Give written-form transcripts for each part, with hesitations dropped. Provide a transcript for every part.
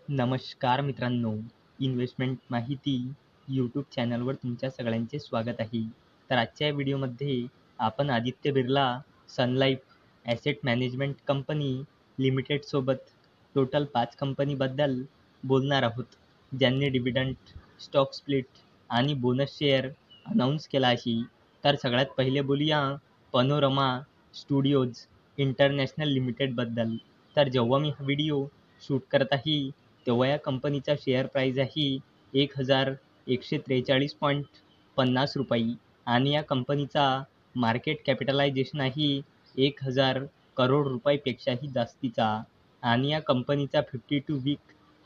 नमस्कार मित्रांनो, इन्व्हेस्टमेंट माहिती यूट्यूब चॅनलवर तुमच्या सगळ्यांचे स्वागत आहे. तर आजच्या या व्हिडिओमध्ये आपण Aditya Birla sun life asset management company लिमिटेडसोबत टोटल 5 कंपनीबद्दल बोलणार आहोत, ज्यांनी डिव्हिडंड, स्टॉक स्प्लिट आणि बोनस शेअर अनाऊन्स केला आहे. तर सगळ्यात पहिले बोलूया पॅनोरमा स्टुडिओज इंटरनॅशनल लिमिटेडबद्दल. तर जेव्हा मी हा व्हिडिओ शूट करत आहे तेव्हा या कंपनीचा शेअर प्राईज आहे 1143.50 रुपये आणि या कंपनीचा मार्केट कॅपिटलायझेशन आहे 1000 करोड रुपयापेक्षाही जास्तीचा आणि या कंपनीचा 52 वीक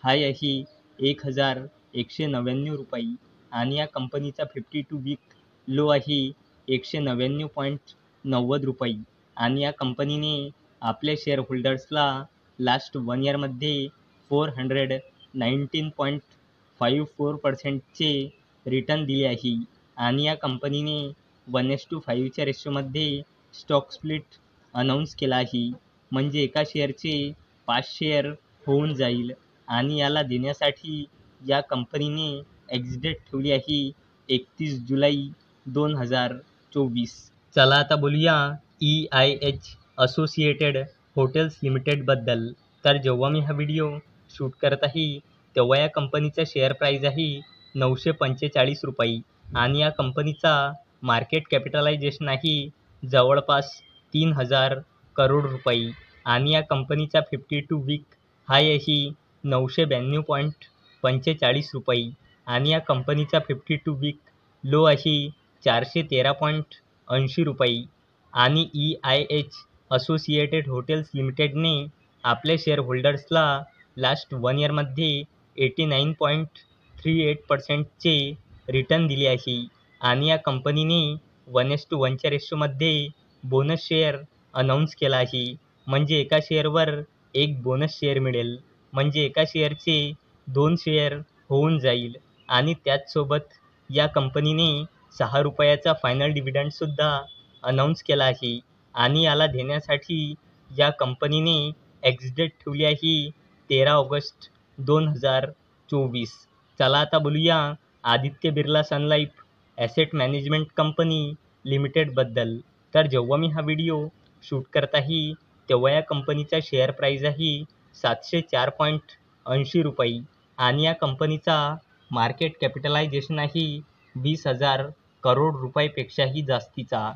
हाय आहे 1199 रुपये आणि या कंपनीचा 52 वीक लो आहे 199.90 रुपये आणि या कंपनीने आपल्या शेअर होल्डर्सला लास्ट 1 इयरमध्ये 419.54% रिटर्न दिले आहे आणि या कंपनीने 1:5च्या रेशोमध्ये स्टॉक स्प्लिट अनाऊन्स केला आहे, म्हणजे एका शेअरचे 5 शेअर होऊन जाईल आणि याला देण्यासाठी या कंपनीने एक्झिट ठेवली आहे 31 जुलै 2024. चला आता बोलूया EIH असोसिएटेड हॉटेल्स लिमिटेडबद्दल. तर जेव्हा मी हा व्हिडिओ शूट करत आहे तेव्हा या कंपनीचा शेअर प्राईज आहे 945 रुपये आणि या कंपनीचा मार्केट कॅपिटलायझेशन आहे जवळपास 3000 करोड रुपये आणि या कंपनीचा 52 वीक हाय आहे 992.45 रुपये आणि या कंपनीचा 52 वीक लो आहे 413.80 रुपये आणि EIH असोसिएटेड हॉटेल्स लिमिटेडने आपल्या शेअर होल्डर्सला लास्ट 1 इयरमध्ये 89.38%चे रिटर्न दिले आहे आणि या कंपनीने 1:1च्या रेशोमध्ये बोनस शेअर अनाऊन्स केला आहे, म्हणजे एका शेअरवर एक बोनस शेअर मिळेल, म्हणजे एका शेअरचे 2 शेअर होऊन जाईल आणि त्याचसोबत या कंपनीने 6 रुपयाचा फायनल डिव्हिडंडसुद्धा अनाऊन्स केला आहे आणि याला देण्यासाठी या कंपनीने एक्झिट ठेवली आहे 13 ऑगस्ट 2024. चला आता बोलूया Aditya Birla sun life asset management company लिमिटेडबद्दल. तर जेव्हा मी हा व्हिडिओ शूट करत आहे तेव्हा या कंपनीचा शेअर प्राईज आहे 704.80 रुपये आणि या कंपनीचा मार्केट कॅपिटलायझेशन आहे 20,000 करोड रुपयापेक्षाही जास्तीचा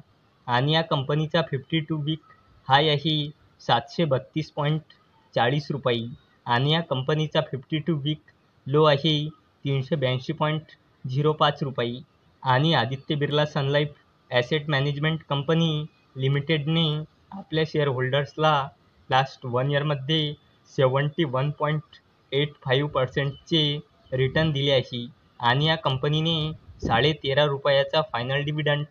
आणि या कंपनीचा 52 वीक हाय आहे 732.40 रुपये आणि या कंपनीचा 52 वीक लो आहे 382.05 रुपये आणि Aditya Birla sun life asset management company लिमिटेडने आपल्या शेअर होल्डर्सला लास्ट 1 इयरमध्ये 71.85%चे रिटर्न दिले आहे आणि या कंपनीने 13.5 रुपयाचा फायनल डिव्हिडंड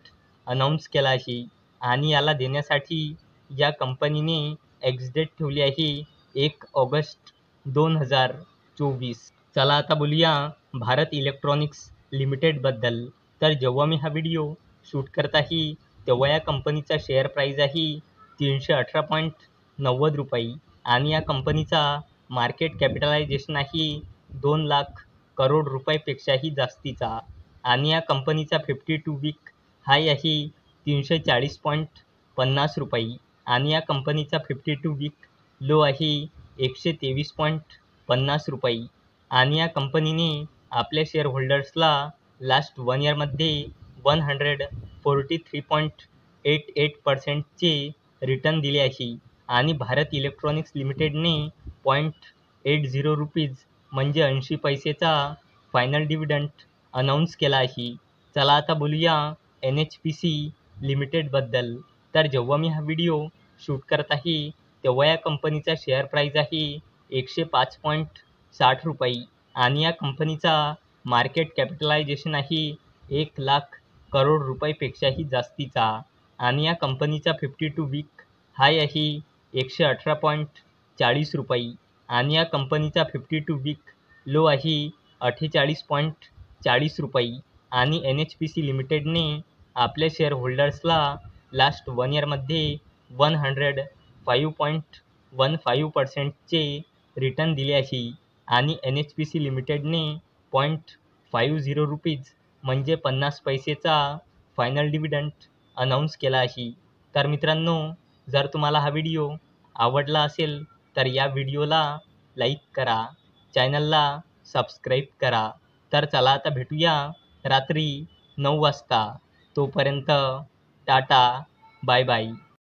अनाऊन्स केला आहे आणि याला देण्यासाठी या कंपनीने एक्झिट ठेवली आहे 1 ऑगस्ट 2024. चला आता बोलूया भारत इलेक्ट्रॉनिक्स लिमिटेडबद्दल. तर जेव्हा मी हा व्हिडिओ शूट करत आहे तेव्हा या कंपनीचा शेअर प्राईज आहे 318.90 रुपये आणि या कंपनीचा मार्केट कॅपिटलायझेशन आहे 2 लाख करोड रुपयापेक्षाही जास्तीचा आणि या कंपनीचा 52 वीक हाय आहे 340.50 रुपये आणि या कंपनीचा 52 वीक लो आहे 123.50 रुपये आणि या कंपनीने आपल्या शेअर होल्डर्सला लास्ट 1 इयरमध्ये 143.88%चे रिटर्न दिले आहे आणि भारत इलेक्ट्रॉनिक्स लिमिटेडने 0.80 रुपीज म्हणजे 80 पैसेचा फायनल डिव्हिडंड अनाऊन्स केला आहे. चला आता बोलूया NHPC लिमिटेडबद्दल. तर जेव्हा मी हा व्हिडिओ शूट करत आहे तेव्हा या कंपनीचा शेअर प्राईज आहे 105.60 रुपये आणि या कंपनीचा मार्केट कॅपिटलायझेशन आहे 1 लाख करोड रुपयापेक्षाही जास्तीचा आणि या कंपनीचा 52 वीक हाय आहे 118.40 रुपये आणि या कंपनीचा 52 वीक लो आहे 48.40 रुपये आणि NHPC लिमिटेडने आपल्या शेअर होल्डर्सला लास्ट 1 इयरमध्ये 105.15%चे रिटर्न दिले आहे आणि NHPC लिमिटेडने 0.50 रुपीज म्हणजे 50 पैसेचा फायनल डिव्हिडंड अनाऊन्स केला आहे. तर मित्रांनो, जर तुम्हाला हा व्हिडिओ आवडला असेल तर या व्हिडिओला लाईक करा, चॅनलला सबस्क्राईब करा. तर चला आता भेटूया रात्री 9 वाजता. तोपर्यंत टाटा, बाय बाय.